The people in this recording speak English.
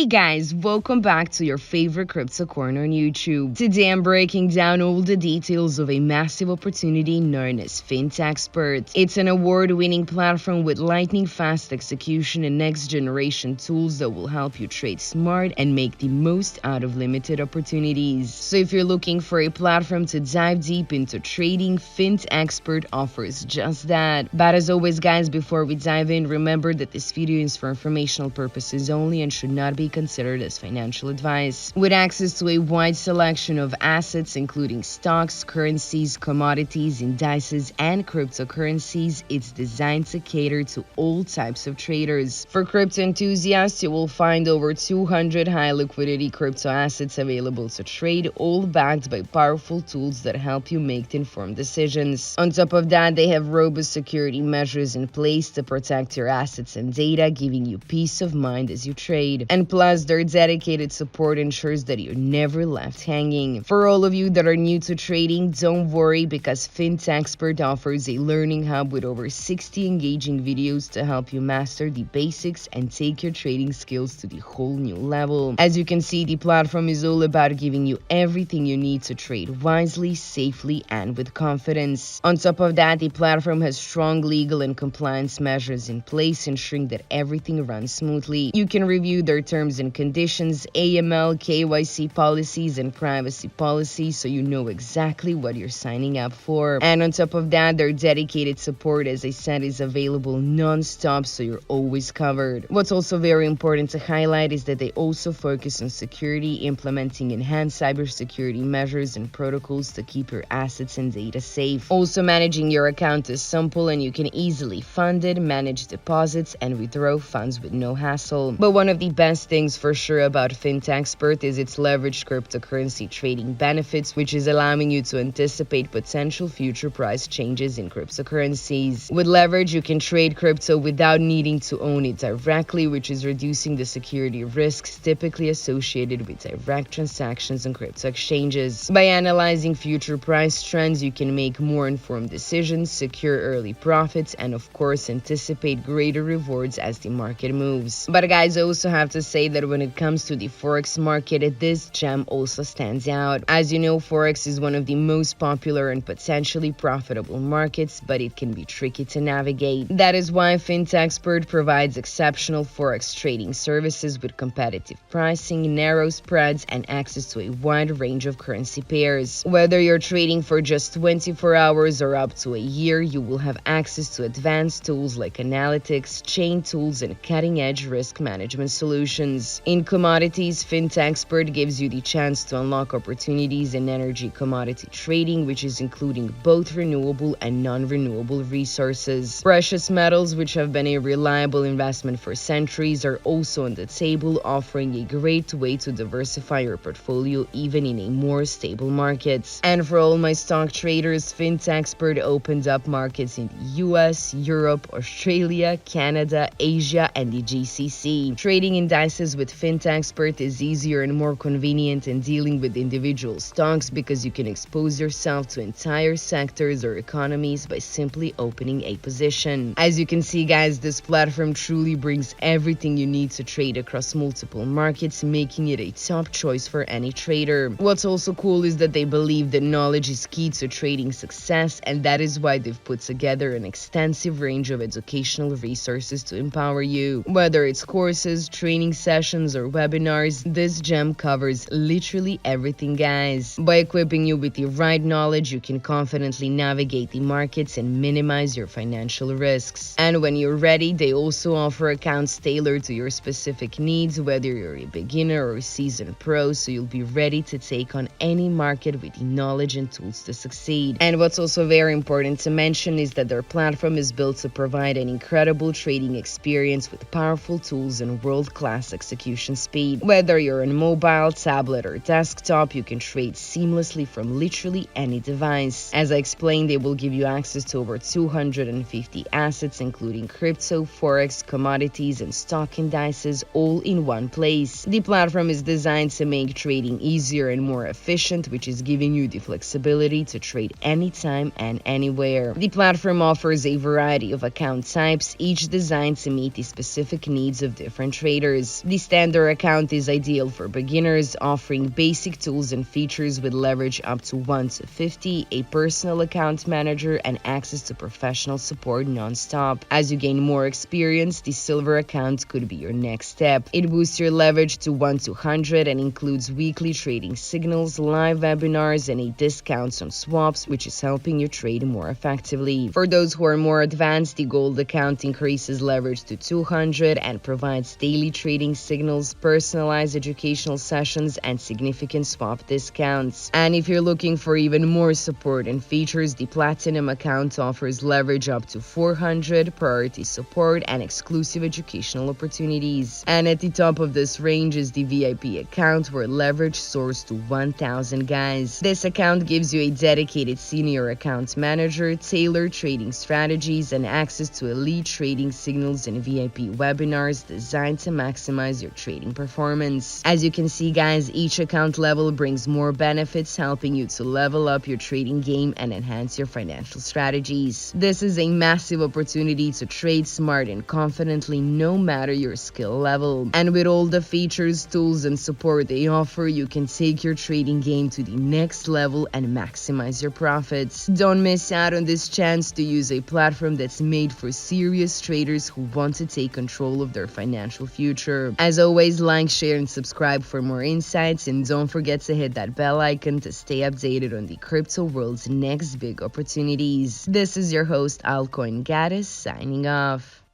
Hey guys, welcome back to your favorite crypto corner on YouTube. Today I'm breaking down all the details of a massive opportunity known as Fintxpert. It's an award-winning platform with lightning-fast execution and next-generation tools that will help you trade smart and make the most out of limited opportunities. So if you're looking for a platform to dive deep into trading, Fintxpert offers just that. But as always guys, before we dive in, remember that this video is for informational purposes only and should not be considered as financial advice. With access to a wide selection of assets including stocks, currencies, commodities, indices, and cryptocurrencies, it's designed to cater to all types of traders. For crypto enthusiasts, you will find over 200 high liquidity crypto assets available to trade, all backed by powerful tools that help you make informed decisions. On top of that, they have robust security measures in place to protect your assets and data, giving you peace of mind as you trade. And plus, their dedicated support ensures that you're never left hanging. For all of you that are new to trading, don't worry, because Fintxpert offers a learning hub with over 60 engaging videos to help you master the basics and take your trading skills to the whole new level. As you can see, the platform is all about giving you everything you need to trade wisely, safely, and with confidence. On top of that, the platform has strong legal and compliance measures in place, ensuring that everything runs smoothly. You can review their terms and conditions, AML, KYC policies, and privacy policies, so you know exactly what you're signing up for. And on top of that, their dedicated support, as I said, is available non-stop, so you're always covered. What's also very important to highlight is that they also focus on security, implementing enhanced cybersecurity measures and protocols to keep your assets and data safe. Also, managing your account is simple and you can easily fund it, manage deposits, and withdraw funds with no hassle. But one of the best things for sure about Fintxpert is its leveraged cryptocurrency trading benefits, which is allowing you to anticipate potential future price changes in cryptocurrencies. With leverage, you can trade crypto without needing to own it directly, which is reducing the security risks typically associated with direct transactions on crypto exchanges. By analyzing future price trends, you can make more informed decisions, secure early profits, and of course anticipate greater rewards as the market moves. But guys, I also have to say that when it comes to the forex market, this gem also stands out. As you know, forex is one of the most popular and potentially profitable markets, but it can be tricky to navigate. That is why Fintxpert provides exceptional forex trading services with competitive pricing, narrow spreads, and access to a wide range of currency pairs. Whether you're trading for just 24 hours or up to a year, you will have access to advanced tools like analytics, chain tools, and cutting-edge risk management solutions. In commodities, Fintxpert gives you the chance to unlock opportunities in energy commodity trading, which is including both renewable and non-renewable resources. Precious metals, which have been a reliable investment for centuries, are also on the table, offering a great way to diversify your portfolio even in a more stable market. And for all my stock traders, Fintxpert opens up markets in the US, Europe, Australia, Canada, Asia, and the GCC. Trading indices with Fintxpert is easier and more convenient than dealing with individual stocks, because you can expose yourself to entire sectors or economies by simply opening a position. As you can see guys, this platform truly brings everything you need to trade across multiple markets, making it a top choice for any trader. What's also cool is that they believe that knowledge is key to trading success, and that is why they've put together an extensive range of educational resources to empower you. Whether it's courses, training sessions, or webinars, this gem covers literally everything guys. By equipping you with the right knowledge, you can confidently navigate the markets and minimize your financial risks. And when you're ready, they also offer accounts tailored to your specific needs, whether you're a beginner or a seasoned pro, so you'll be ready to take on any market with the knowledge and tools to succeed. And what's also very important to mention is that their platform is built to provide an incredible trading experience with powerful tools and world-class execution speed. Whether you're on mobile, tablet, or desktop, you can trade seamlessly from literally any device. As I explained, they will give you access to over 250 assets, including crypto, forex, commodities, and stock indices, all in one place. The platform is designed to make trading easier and more efficient, which is giving you the flexibility to trade anytime and anywhere. The platform offers a variety of account types, each designed to meet the specific needs of different traders. The The standard account is ideal for beginners, offering basic tools and features with leverage up to 1 to 50, a personal account manager, and access to professional support non-stop. As you gain more experience, the silver account could be your next step. It boosts your leverage to 1 to 100 and includes weekly trading signals, live webinars, and a discounts on swaps, which is helping you trade more effectively. For those who are more advanced, the gold account increases leverage to 200 and provides daily trading signals, personalized educational sessions, and significant swap discounts. And if you're looking for even more support and features, the platinum account offers leverage up to 400, priority support, and exclusive educational opportunities. And at the top of this range is the VIP account, where leverage soars to 1000 guys. This account gives you a dedicated senior account manager, tailored trading strategies, and access to elite trading signals and VIP webinars designed to maximize your trading performance. As you can see, guys, each account level brings more benefits, helping you to level up your trading game and enhance your financial strategies. This is a massive opportunity to trade smart and confidently, no matter your skill level. And with all the features, tools, and support they offer, you can take your trading game to the next level and maximize your profits. Don't miss out on this chance to use a platform that's made for serious traders who want to take control of their financial future. As always, like, share, and subscribe for more insights, and don't forget to hit that bell icon to stay updated on the crypto world's next big opportunities. This is your host, Altcoin Gaddis, signing off.